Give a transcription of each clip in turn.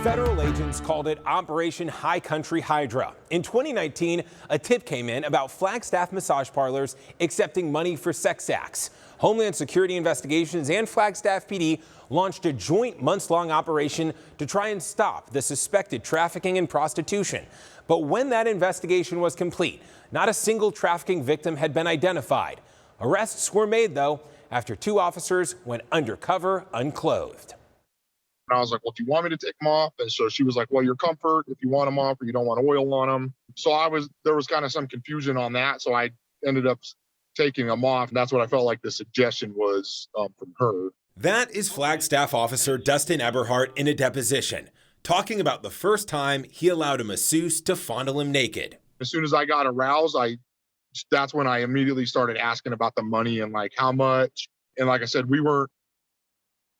Federal agents called it Operation High Country Hydra. In 2019, a tip came in about Flagstaff massage parlors accepting money for sex acts. Homeland Security Investigations and Flagstaff PD launched a joint months-long operation to try and stop the suspected trafficking and prostitution. But when that investigation was complete, not a single trafficking victim had been identified. Arrests were made, though, after two officers went undercover unclothed. And I was like, well, do you want me to take them off? And so she was like, well, your comfort, if you want them off or you don't want oil on them. So there was kind of some confusion on that. So I ended up taking them off. And that's what I felt like the suggestion was from her. That is Flagstaff officer Dustin Eberhardt in a deposition, talking about the first time he allowed a masseuse to fondle him naked. As soon as I got aroused, that's when I immediately started asking about the money and like how much. And like I said,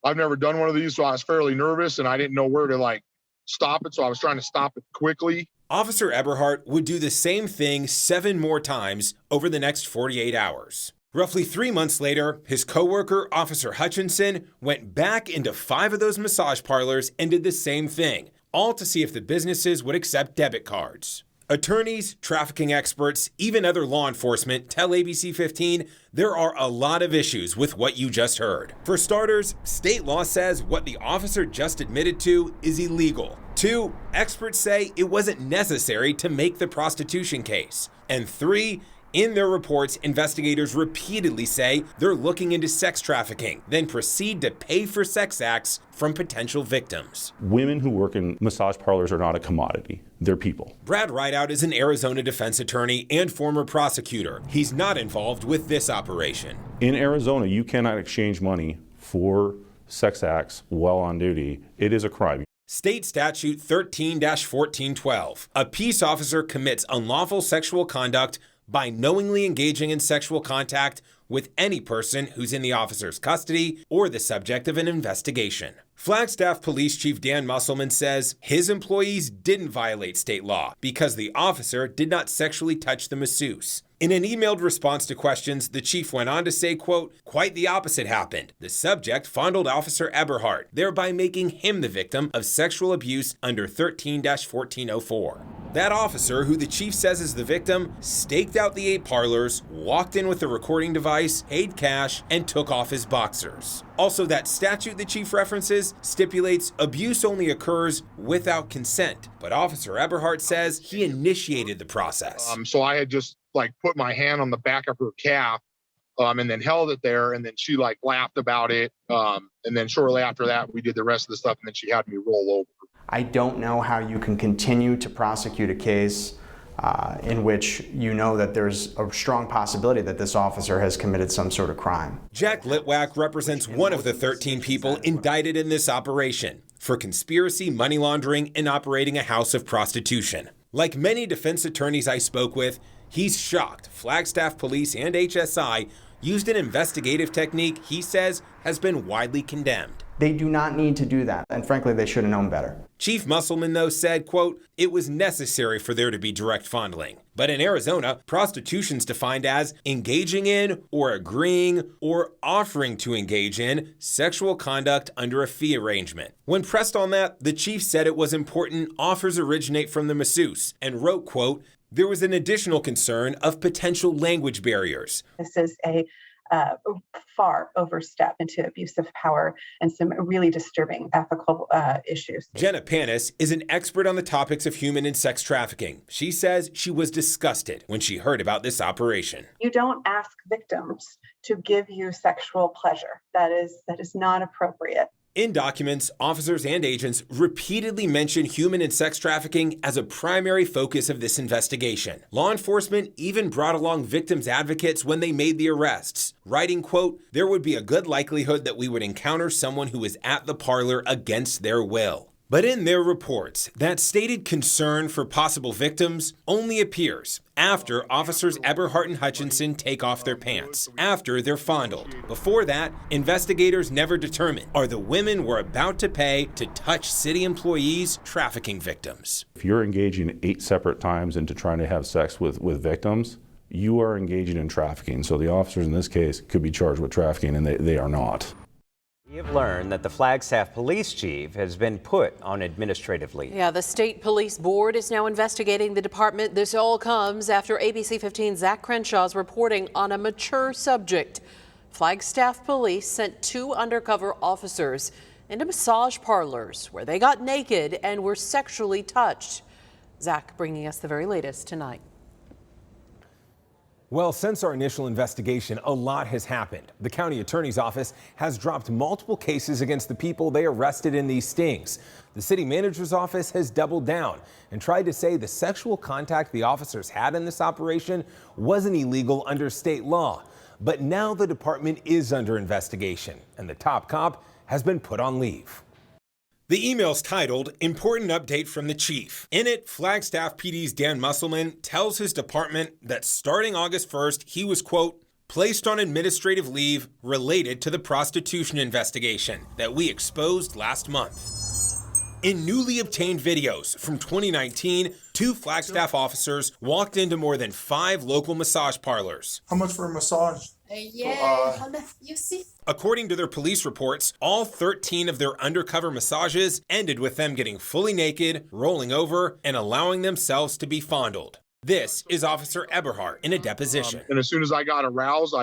I've never done one of these, so I was fairly nervous and I didn't know where to stop it. So I was trying to stop it quickly. Officer Eberhardt would do the same thing 7 more times over the next 48 hours. Roughly 3 months later, his coworker, Officer Hutchinson, went back into 5 of those massage parlors and did the same thing, all to see if the businesses would accept debit cards. Attorneys, trafficking experts, even other law enforcement tell ABC 15 there are a lot of issues with what you just heard. For starters, state law says what the officer just admitted to is illegal. 2, experts say it wasn't necessary to make the prostitution case. And 3, in their reports, investigators repeatedly say they're looking into sex trafficking, then proceed to pay for sex acts from potential victims. Women who work in massage parlors are not a commodity. They're people. Brad Rideout is an Arizona defense attorney and former prosecutor. He's not involved with this operation. In Arizona, you cannot exchange money for sex acts while on duty. It is a crime. State Statute 13-1412. A peace officer commits unlawful sexual conduct by knowingly engaging in sexual contact with any person who's in the officer's custody or the subject of an investigation. Flagstaff Police Chief Dan Musselman says his employees didn't violate state law because the officer did not sexually touch the masseuse. In an emailed response to questions, the chief went on to say, quote, quite the opposite happened. The subject fondled Officer Eberhardt, thereby making him the victim of sexual abuse under 13-1404. That officer, who the chief says is the victim, staked out the 8 parlors, walked in with a recording device, paid cash, and took off his boxers. Also, that statute the chief references stipulates abuse only occurs without consent. But Officer Eberhardt says he initiated the process. So I had just put my hand on the back of her calf and then held it there. And then she laughed about it. And then shortly after that, we did the rest of the stuff. And then she had me roll over. I don't know how you can continue to prosecute a case in which you know that there's a strong possibility that this officer has committed some sort of crime. Jack Litwack represents one of the 13 people indicted in this operation for conspiracy, money laundering, and operating a house of prostitution. Like many defense attorneys I spoke with, he's shocked Flagstaff Police and HSI used an investigative technique he says has been widely condemned. They do not need to do that, and frankly, they should have known better. Chief Musselman, though, said, quote, it was necessary for there to be direct fondling. But in Arizona, prostitution's defined as engaging in or agreeing or offering to engage in sexual conduct under a fee arrangement. When pressed on that, the chief said it was important offers originate from the masseuse and wrote, quote, there was an additional concern of potential language barriers. This is a far overstep into abuse of power and some really disturbing ethical issues. Jenna Panis is an expert on the topics of human and sex trafficking. She says she was disgusted when she heard about this operation. You don't ask victims to give you sexual pleasure. That is not appropriate. In documents, officers and agents repeatedly mention human and sex trafficking as a primary focus of this investigation. Law enforcement even brought along victims' advocates when they made the arrests, writing, quote, there would be a good likelihood that we would encounter someone who was at the parlor against their will. But in their reports, that stated concern for possible victims only appears after Officers Eberhardt and Hutchinson take off their pants, after they're fondled. Before that, investigators never determine are the women we're about to pay to touch city employees trafficking victims. If you're engaging 8 separate times into trying to have sex with victims, you are engaging in trafficking. So the officers in this case could be charged with trafficking, and they are not. We have learned that the Flagstaff police chief has been put on administrative leave. Yeah, the state police board is now investigating the department. This all comes after ABC 15's Zach Crenshaw's reporting on a mature subject. Flagstaff police sent 2 undercover officers into massage parlors where they got naked and were sexually touched. Zach bringing us the very latest tonight. Well, since our initial investigation, a lot has happened. The county attorney's office has dropped multiple cases against the people they arrested in these stings. The city manager's office has doubled down and tried to say the sexual contact the officers had in this operation wasn't illegal under state law. But now the department is under investigation and the top cop has been put on leave. The email's titled, Important Update from the Chief. In it, Flagstaff PD's Dan Musselman tells his department that starting August 1st, he was, quote, placed on administrative leave related to the prostitution investigation that we exposed last month. In newly obtained videos from 2019, 2 Flagstaff officers walked into more than 5 local massage parlors. How much for a massage? You see? According to their police reports, all 13 of their undercover massages ended with them getting fully naked, rolling over, and allowing themselves to be fondled. This is Officer Eberhardt in a deposition. And as soon as I got aroused,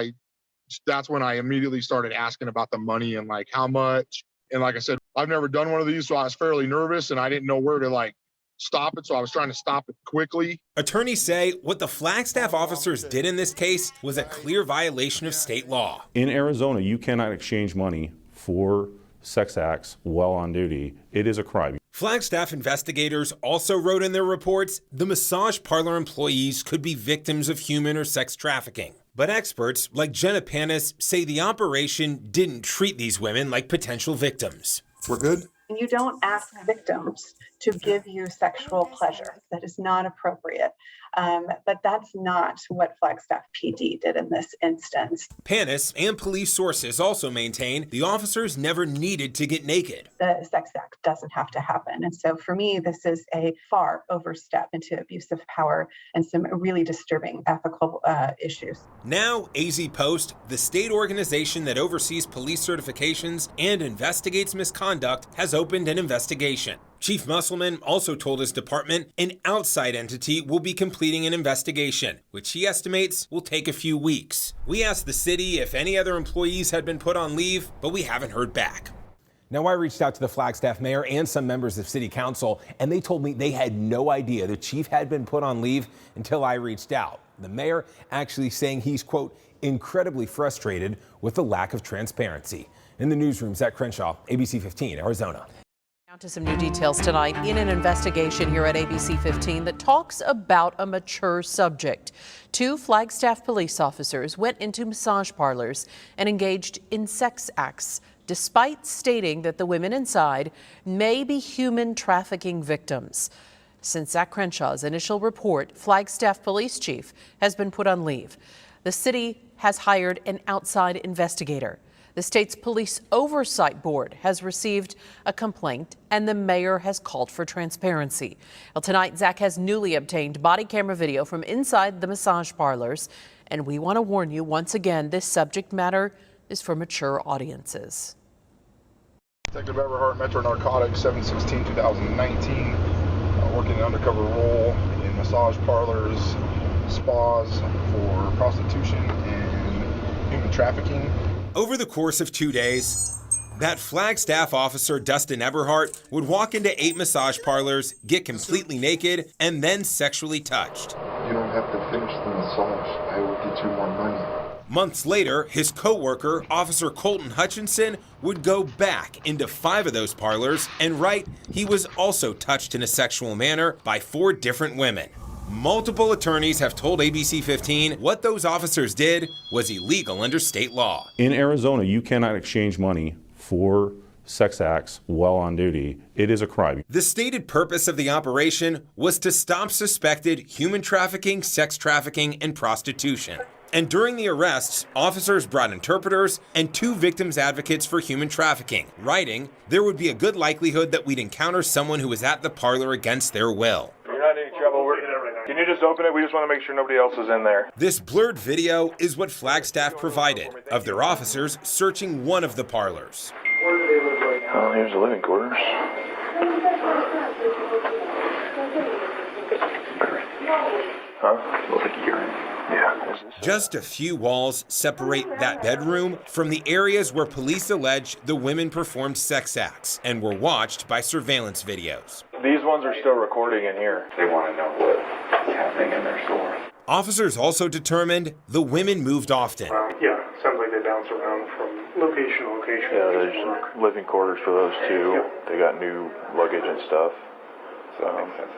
that's when I immediately started asking about the money and like how much. And like I said, I've never done one of these, so I was fairly nervous and I didn't know where to stop it, so I was trying to stop it quickly. Attorneys say what the Flagstaff officers did in this case was a clear violation of state law. In Arizona, you cannot exchange money for sex acts while on duty. It is a crime. Flagstaff investigators also wrote in their reports the massage parlor employees could be victims of human or sex trafficking. But experts like Jenna Panis say the operation didn't treat these women like potential victims. We're good? You don't ask victims to give you sexual pleasure. That is not appropriate. But that's not what Flagstaff PD did in this instance. Panis and police sources also maintain the officers never needed to get naked. The sex act doesn't have to happen. And so for me, this is a far overstep into abuse of power and some really disturbing ethical issues. Now, AZ Post, the state organization that oversees police certifications and investigates misconduct, has opened an investigation. Chief Musselman also told his department an outside entity will be completing an investigation, which he estimates will take a few weeks. We asked the city if any other employees had been put on leave, but we haven't heard back. Now, I reached out to the Flagstaff mayor and some members of city council, and they told me they had no idea the chief had been put on leave until I reached out. The mayor actually saying he's, quote, incredibly frustrated with the lack of transparency. In the newsroom, Zach Crenshaw, ABC 15, Arizona. Now to some new details tonight in an investigation here at ABC 15 that talks about a mature subject. 2 Flagstaff police officers went into massage parlors and engaged in sex acts, despite stating that the women inside may be human trafficking victims. Since Zach Crenshaw's initial report, Flagstaff police chief has been put on leave. The city has hired an outside investigator. The state's police oversight board has received a complaint and the mayor has called for transparency. Well, tonight, Zach has newly obtained body camera video from inside the massage parlors. And we want to warn you once again, this subject matter is for mature audiences. Detective Eberhardt, Metro Narcotics, 7/16/2019, working an undercover role in massage parlors, spas for prostitution and human trafficking. Over the course of 2 days, that Flagstaff officer, Dustin Eberhardt, would walk into 8 massage parlors, get completely naked, and then sexually touched. You don't have to finish the massage. I will get you more money. Months later, his co-worker, Officer Colton Hutchinson, would go back into 5 of those parlors and write he was also touched in a sexual manner by 4 different women. Multiple attorneys have told ABC 15 what those officers did was illegal under state law. In Arizona, you cannot exchange money for sex acts while on duty. It is a crime. The stated purpose of the operation was to stop suspected human trafficking, sex trafficking, and prostitution. And during the arrests, officers brought interpreters and 2 victims advocates for human trafficking, writing there would be a good likelihood that we'd encounter someone who was at the parlor against their will. You're not in any trouble. Can you just open it? We just want to make sure nobody else is in there. This blurred video is what Flagstaff provided of their officers searching one of the parlors. There's the living quarters. Huh? Looks like urine. Yeah. Just a few walls separate that bedroom from the areas where police allege the women performed sex acts and were watched by surveillance videos. These ones are still recording in here. They want to know what's happening in their store. Officers also determined the women moved often. Yeah, sounds like they bounce around from location to location. Yeah, there's living quarters for those two. Yep. They got new luggage and stuff. So that makes sense.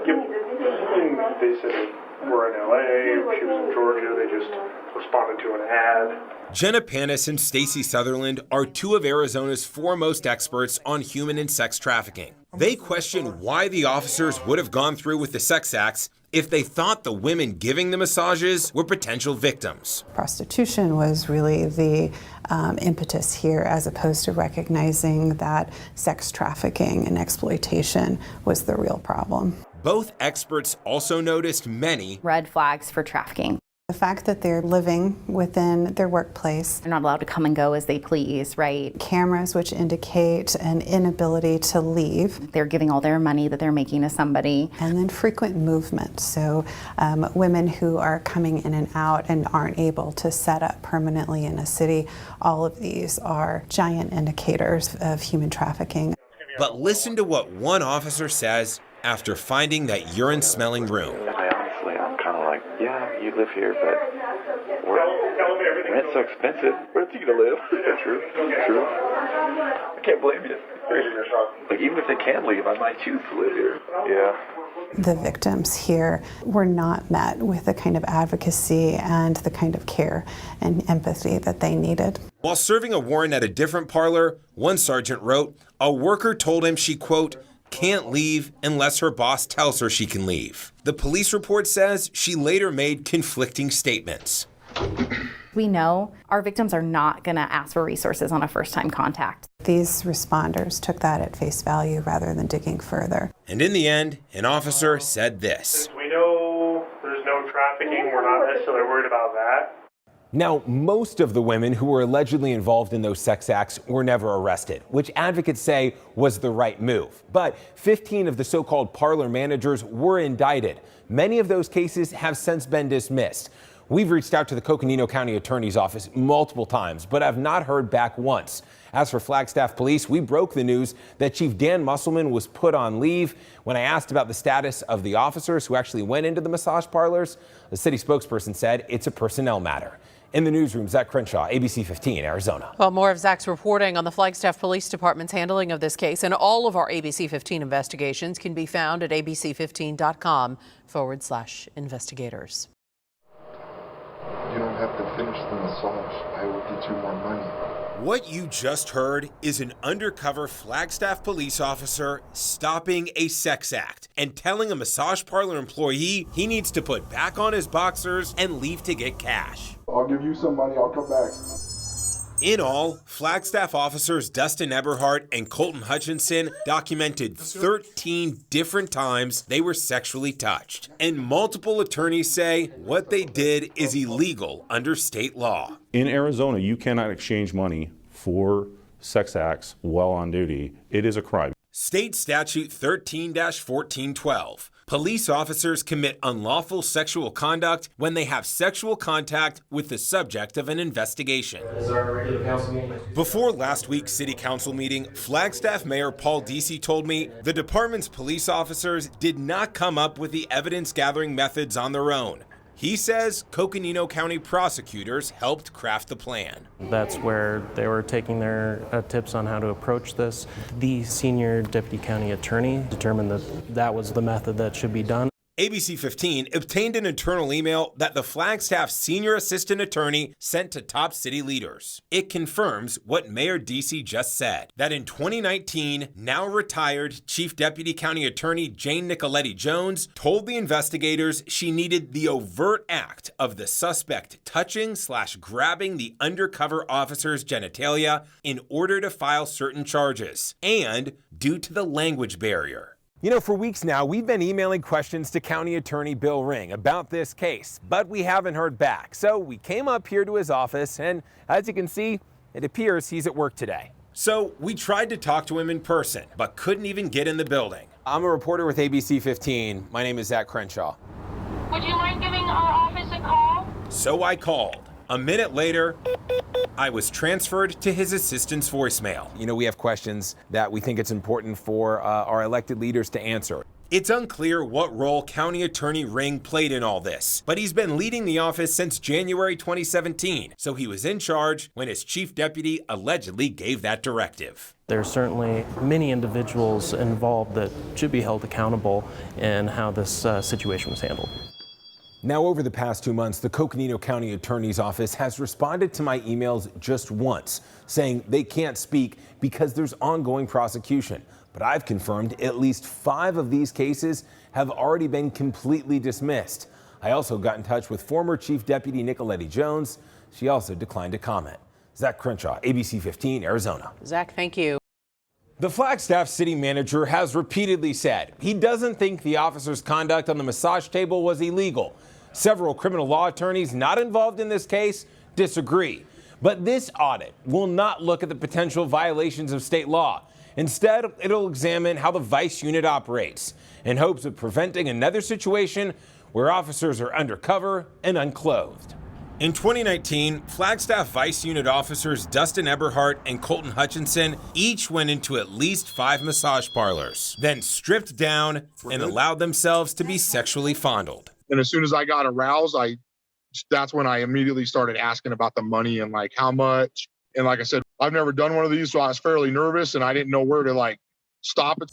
Yep. And they said we're in LA, she was in Georgia, they just responded to an ad. Jenna Panis and Stacy Sutherland are two of Arizona's foremost experts on human and sex trafficking. They question why the officers would have gone through with the sex acts if they thought the women giving the massages were potential victims. Prostitution was really the impetus here, as opposed to recognizing that sex trafficking and exploitation was the real problem. Both experts also noticed many red flags for trafficking. The fact that they're living within their workplace. They're not allowed to come and go as they please, right? Cameras which indicate an inability to leave. They're giving all their money that they're making to somebody. And then frequent movement. So women who are coming in and out and aren't able to set up permanently in a city, all of these are giant indicators of human trafficking. But listen to what one officer says after finding that urine-smelling room. I'm kind of like, yeah, you live here, but rent's so expensive. Where's he gonna live? True. I can't blame you. Like, even if they can leave, I might choose to live here. Yeah. The victims here were not met with the kind of advocacy and the kind of care and empathy that they needed. While serving a warrant at a different parlor, one sergeant wrote, a worker told him she, quote, can't leave unless her boss tells her she can leave. The police report says she later made conflicting statements. We know our victims are not going to ask for resources on a first-time contact. These responders took that at face value rather than digging further. And in the end, an officer said this. Since we know there's no trafficking, we're not necessarily worried about that. Now, most of the women who were allegedly involved in those sex acts were never arrested, which advocates say was the right move. But 15 of the so-called parlor managers were indicted. Many of those cases have since been dismissed. We've reached out to the Coconino County Attorney's Office multiple times, but have not heard back once. As for Flagstaff Police, we broke the news that Chief Dan Musselman was put on leave. When I asked about the status of the officers who actually went into the massage parlors, the city spokesperson said it's a personnel matter. In the newsroom, Zach Crenshaw, ABC 15, Arizona. Well, more of Zach's reporting on the Flagstaff Police Department's handling of this case and all of our ABC 15 investigations can be found at abc15.com/investigators. You don't have to finish the massage. I will get you more money. What you just heard is an undercover Flagstaff police officer stopping a sex act and telling a massage parlor employee he needs to put back on his boxers and leave to get cash. I'll give you some money. I'll come back. In all, Flagstaff officers Dustin Eberhardt and Colton Hutchinson documented 13 different times they were sexually touched. And multiple attorneys say what they did is illegal under state law. In Arizona, you cannot exchange money for sex acts while on duty. It is a crime. State Statute 13-1412. Police officers commit unlawful sexual conduct when they have sexual contact with the subject of an investigation. Before last week's city council meeting, Flagstaff Mayor Paul Deasy told me the department's police officers did not come up with the evidence gathering methods on their own. He says Coconino County prosecutors helped craft the plan. That's where they were taking their tips on how to approach this. The senior deputy county attorney determined that that was the method that should be done. ABC 15 obtained an internal email that the Flagstaff senior assistant attorney sent to top city leaders. It confirms what Mayor Deasy just said, that in 2019, now retired Chief Deputy County Attorney Jane Nicoletti Jones told the investigators she needed the overt act of the suspect touching/grabbing the undercover officer's genitalia in order to file certain charges, and due to the language barrier. You know, for weeks now, we've been emailing questions to County Attorney Bill Ring about this case, but we haven't heard back. So we came up here to his office, and as you can see, it appears he's at work today. So we tried to talk to him in person, but couldn't even get in the building. I'm a reporter with ABC 15. My name is Zach Crenshaw. Would you mind giving our office a call? So I called. A minute later, I was transferred to his assistant's voicemail. You know, we have questions that we think it's important for our elected leaders to answer. It's unclear what role County Attorney Ring played in all this, but he's been leading the office since January 2017, so he was in charge when his chief deputy allegedly gave that directive. There are certainly many individuals involved that should be held accountable in how this situation was handled. Now, over the past 2 months, the Coconino County Attorney's Office has responded to my emails just once, saying they can't speak because there's ongoing prosecution. But I've confirmed at least 5 of these cases have already been completely dismissed. I also got in touch with former Chief Deputy Nicoletti Jones. She also declined to comment. Zach Crenshaw, ABC 15, Arizona. Zach, thank you. The Flagstaff city manager has repeatedly said he doesn't think the officer's conduct on the massage table was illegal. Several criminal law attorneys not involved in this case disagree. But this audit will not look at the potential violations of state law. Instead, it'll examine how the Vice Unit operates in hopes of preventing another situation where officers are undercover and unclothed. In 2019, Flagstaff Vice Unit officers Dustin Eberhardt and Colton Hutchinson each went into at least 5 massage parlors, then stripped down and allowed themselves to be sexually fondled. And as soon as I got aroused, that's when I immediately started asking about the money and like how much. And like I said, I've never done one of these, so I was fairly nervous and I didn't know where to stop it.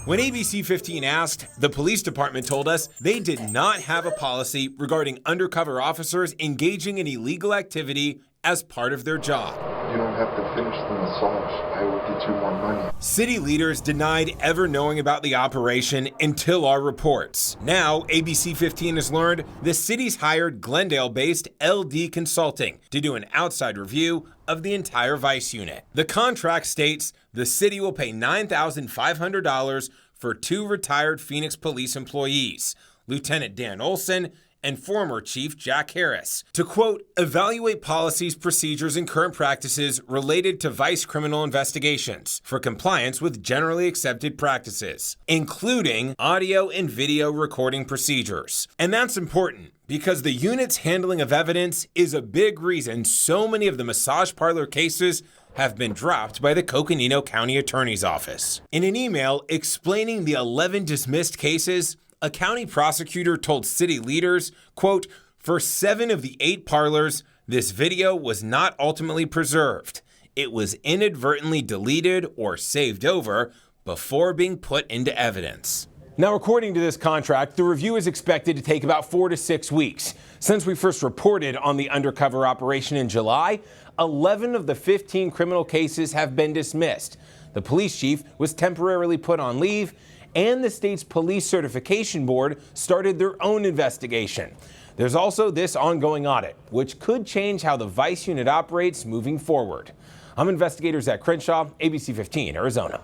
When ABC 15 asked, the police department told us they did not have a policy regarding undercover officers engaging in illegal activity as part of their job. You don't have to finish the massage. I will get you more money. City leaders denied ever knowing about the operation until our reports. Now, ABC 15 has learned the city's hired Glendale-based LD Consulting to do an outside review of the entire Vice Unit. The contract states the city will pay $9,500 for 2 retired Phoenix police employees, Lieutenant Dan Olson and former Chief Jack Harris, to, quote, evaluate policies, procedures, and current practices related to vice criminal investigations for compliance with generally accepted practices, including audio and video recording procedures. And that's important because the unit's handling of evidence is a big reason so many of the massage parlor cases have been dropped by the Coconino County Attorney's Office. In an email explaining the 11 dismissed cases, a county prosecutor told city leaders, quote, for 7 of the 8 parlors, this video was not ultimately preserved. It was inadvertently deleted or saved over before being put into evidence. Now, according to this contract, the review is expected to take about 4 to 6 weeks. Since we first reported on the undercover operation in July, 11 of the 15 criminal cases have been dismissed. The police chief was temporarily put on leave, and the state's police certification board started their own investigation. There's also this ongoing audit, which could change how the Vice Unit operates moving forward. I'm investigator Zach Crenshaw, ABC 15, Arizona.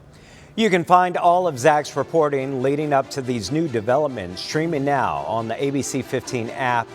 You can find all of Zach's reporting leading up to these new developments streaming now on the ABC 15 app.